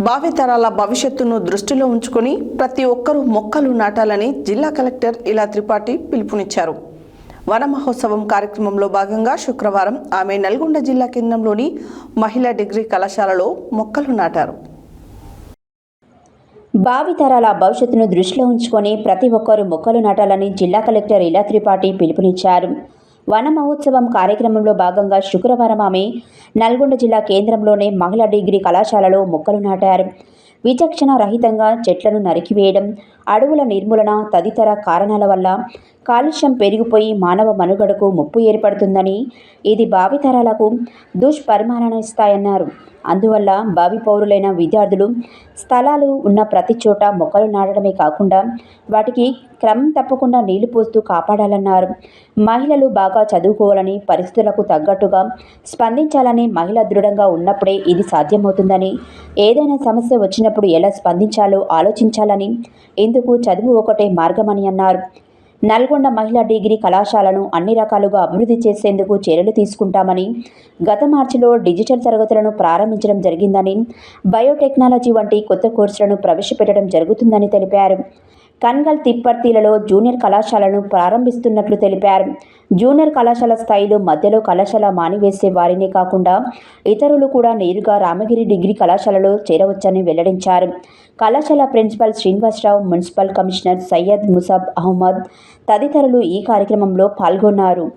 భావితరాల భవిష్యత్తును దృష్టిలో ఉంచుకొని ప్రతి ఒక్కరూ మొక్కలు నాటాలని జిల్లా కలెక్టర్ ఇలా త్రిపాఠి పిలుపునిచ్చారు. వన మహోత్సవం కార్యక్రమంలో భాగంగా శుక్రవారం ఆమె నల్గొండ జిల్లా కేంద్రంలోని మహిళా డిగ్రీ కళాశాలలో మొక్కలు నాటారు. భావితరాల భవిష్యత్తును దృష్టిలో ఉంచుకొని ప్రతి ఒక్కరూ మొక్కలు నాటాలని జిల్లా కలెక్టర్ ఇలా త్రిపాఠి పిలుపునిచ్చారు. వన మహోత్సవం కార్యక్రమంలో భాగంగా శుక్రవారం ఆమె నల్గొండ జిల్లా కేంద్రంలోని మహిళా డిగ్రీ కళాశాలలో మొక్కలు నాటారు. విచక్షణ రహితంగా చెట్లను నరికివేయడం, అడవుల నిర్మూలన తదితర కారణాల వల్ల కాలుష్యం పెరిగిపోయి మానవ మనుగడకు ముప్పు ఏర్పడుతుందని, ఇది భావితరాలకు దుష్పరిణామాలనిస్తాయన్నారు. అందువల్ల భావి పౌరులైన విద్యార్థులు స్థలాలు ఉన్న ప్రతి చోట మొక్కలు నాటడమే కాకుండా వాటికి క్రమం తప్పకుండా నీళ్లు పోస్తూ కాపాడాలన్నారు. మహిళలు బాగా చదువుకోవాలని, పరిస్థితులకు తగ్గట్టుగా స్పందించాలని, మహిళ దృఢంగా ఉన్నప్పుడే ఇది సాధ్యమవుతుందని, ఏదైనా సమస్య వచ్చినప్పుడు ఎలా స్పందించాలో ఆలోచించాలని, ఇందుకు చదువు ఒకటే మార్గమని అన్నారు. నల్గొండ మహిళా డిగ్రీ కళాశాలను అన్ని రకాలుగా అభివృద్ధి చేసేందుకు చర్యలు తీసుకుంటామని, గత మార్చిలో డిజిటల్ తరగతులను ప్రారంభించడం జరిగిందని, బయోటెక్నాలజీ వంటి కొత్త కోర్సులను ప్రవేశపెట్టడం జరుగుతుందని తెలిపారు. కన్గల్ తిప్పర్తిలలో జూనియర్ కళాశాలను ప్రారంభిస్తున్నట్లు తెలిపారు. జూనియర్ కళాశాల స్థాయిలో మధ్యలో కళాశాల మానివేసే వారినే కాకుండా ఇతరులు కూడా నేరుగా రామగిరి డిగ్రీ కళాశాలలో చేరవచ్చని వెల్లడించారు. కళాశాల principal Srinivasarao, municipal commissioner Syed Musab Ahmed తదితరులు ఈ కార్యక్రమంలో పాల్గొన్నారు.